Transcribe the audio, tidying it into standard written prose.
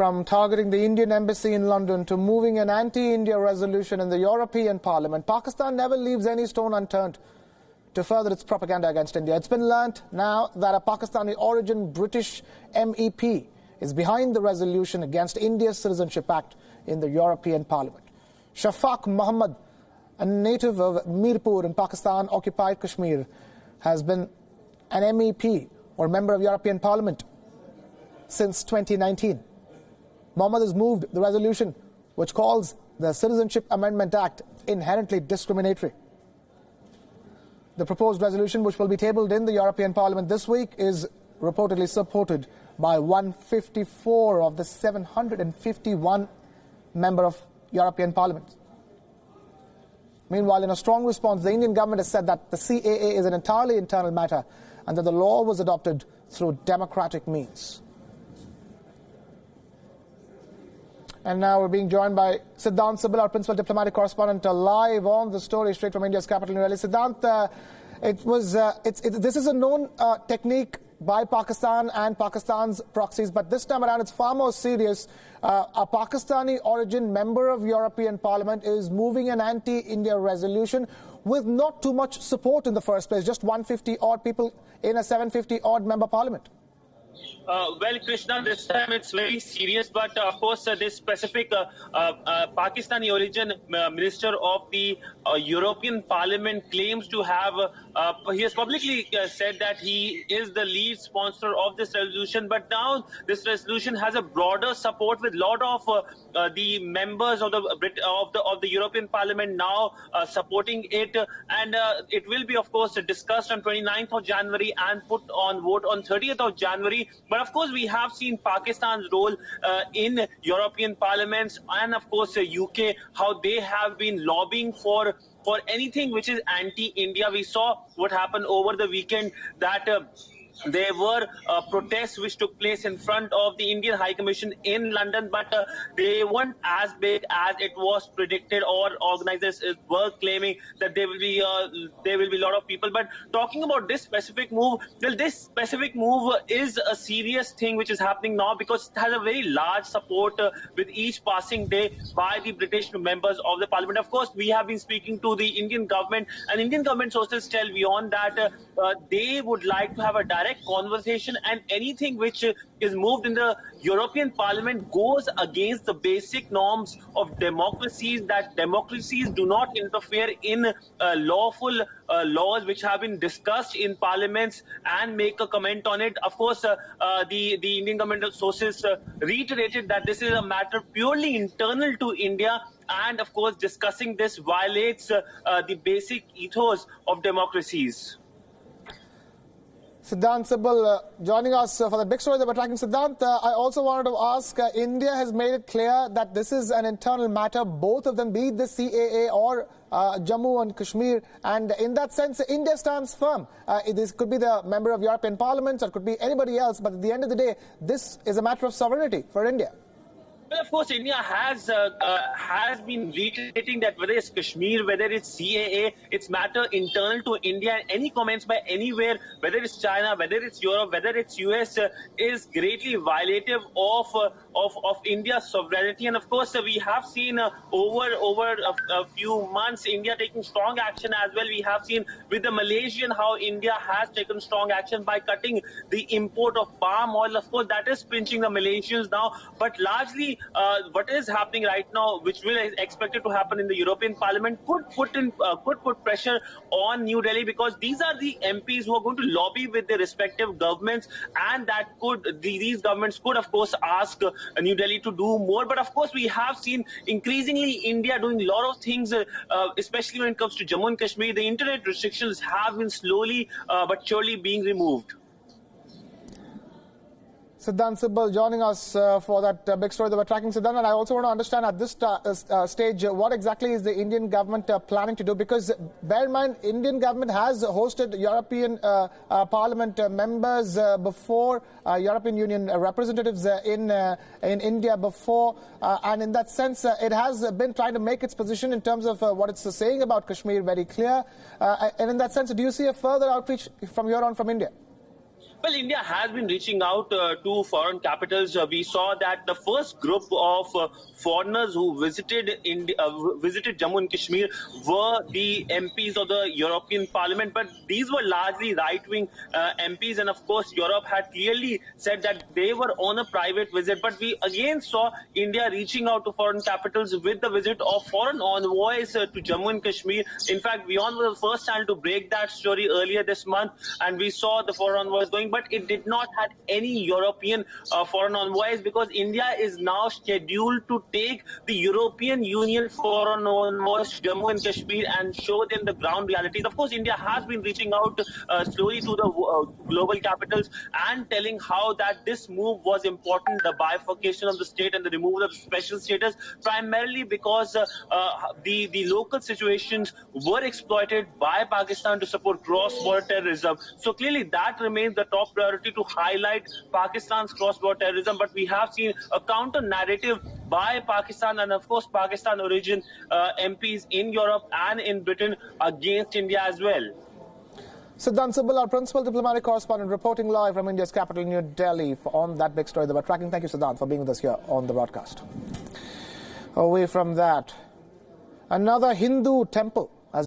from targeting the Indian embassy in London to moving an anti-India resolution in the European Parliament, Pakistan never leaves any stone unturned to further its propaganda against India. It's been learnt now that a Pakistani origin British MEP is behind the resolution against India's Citizenship Act in the European Parliament. Sharaf Mohammed, a native of Mirpur in Pakistan-occupied Kashmir, has been an MEP or member of European Parliament since 2019. Mohammed has moved the resolution which calls the Citizenship Amendment Act inherently discriminatory. The proposed resolution, which will be tabled in the European Parliament this week, is reportedly supported by 154 of the 751 members of European Parliament. Meanwhile, in a strong response, the Indian government has said that the CAA is an entirely internal matter and that the law was adopted through democratic means. And now we're being joined by Siddhant Sibal, our principal diplomatic correspondent, live on the story straight from India's capital, New Delhi. Siddhant, this is a known technique by Pakistan and Pakistan's proxies, but this time around it's far more serious. A Pakistani origin member of European Parliament is moving an anti-India resolution with not too much support in the first place, just 150-odd people in a 750-odd member parliament. Well, Krishna, this time it's very serious, but of course this specific Pakistani origin minister of the European Parliament claims to have, he has publicly said that he is the lead sponsor of this resolution, but now this resolution has a broader support with a lot of the members of the European Parliament now supporting it, and it will be of course discussed on 29th of January and put on vote on 30th of January. But of course, we have seen Pakistan's role in European parliaments and of course UK, how they have been lobbying for anything which is anti-India. We saw what happened over the weekend, that there were protests which took place in front of the Indian High Commission in London, but they weren't as big as it was predicted, or organizers were claiming that there will be a lot of people. But talking about this specific move, well, this specific move is a serious thing which is happening now because it has a very large support with each passing day by the British members of the Parliament. Of course, we have been speaking to the Indian government, and Indian government sources tell WION that they would like to have a direct conversation, and anything which is moved in the European Parliament goes against the basic norms of democracies, that democracies do not interfere in lawful laws which have been discussed in parliaments and make a comment on it. Of course, the Indian government sources reiterated that this is a matter purely internal to India, and of course discussing this violates the basic ethos of democracies. Siddhant Sibal joining us for the big story that we're tracking. Siddhant, I also wanted to ask, India has made it clear that this is an internal matter, both of them, be it the CAA or Jammu and Kashmir, and in that sense, India stands firm. This could be the member of European Parliament, or it could be anybody else, but at the end of the day, this is a matter of sovereignty for India. Well, of course, India has been reiterating that whether it's Kashmir, whether it's CAA, it's matter internal to India. Any comments by anywhere, whether it's China, whether it's Europe, whether it's US, is greatly violative of India's sovereignty. And of course, we have seen over a few months India taking strong action as well. We have seen with the Malaysian how India has taken strong action by cutting the import of palm oil. Of course, that is pinching the Malaysians now, but largely what is happening right now, which will expected to happen in the European Parliament, could put pressure on New Delhi, because these are the MPs who are going to lobby with their respective governments, and that these governments could of course ask New Delhi to do more. But of course, we have seen increasingly India doing a lot of things, especially when it comes to Jammu and Kashmir. The internet restrictions have been slowly but surely being removed. Siddhant Sibal joining us for that big story that we're tracking. Siddhant, and I also want to understand at this stage what exactly is the Indian government planning to do, because bear in mind, Indian government has hosted European Parliament members before, European Union representatives in India before, and in that sense it has been trying to make its position in terms of what it's saying about Kashmir very clear, and in that sense, do you see a further outreach from here on from India? Well, India has been reaching out to foreign capitals. We saw that the first group of foreigners who visited Jammu and Kashmir were the MPs of the European Parliament, but these were largely right-wing MPs, and of course Europe had clearly said that they were on a private visit. But we again saw India reaching out to foreign capitals with the visit of foreign envoys to Jammu and Kashmir. In fact, WION was the first channel to break that story earlier this month, and we saw the foreign envoys going, but it did not have any European foreign envoys, because India is now scheduled to take the European Union foreign envoys to Jammu and Kashmir and show them the ground realities. Of course, India has been reaching out slowly to the global capitals and telling how that this move was important, the bifurcation of the state and the removal of special status, primarily because the local situations were exploited by Pakistan to support cross-border terrorism. So clearly that remains the top priority, to highlight Pakistan's cross-border terrorism. But we have seen a counter-narrative by Pakistan and, of course, Pakistan origin MPs in Europe and in Britain against India as well. Siddhant Sibal, our principal diplomatic correspondent, reporting live from India's capital, New Delhi, on that big story that we're tracking. Thank you, Siddhant, for being with us here on the broadcast. Away from that, another Hindu temple has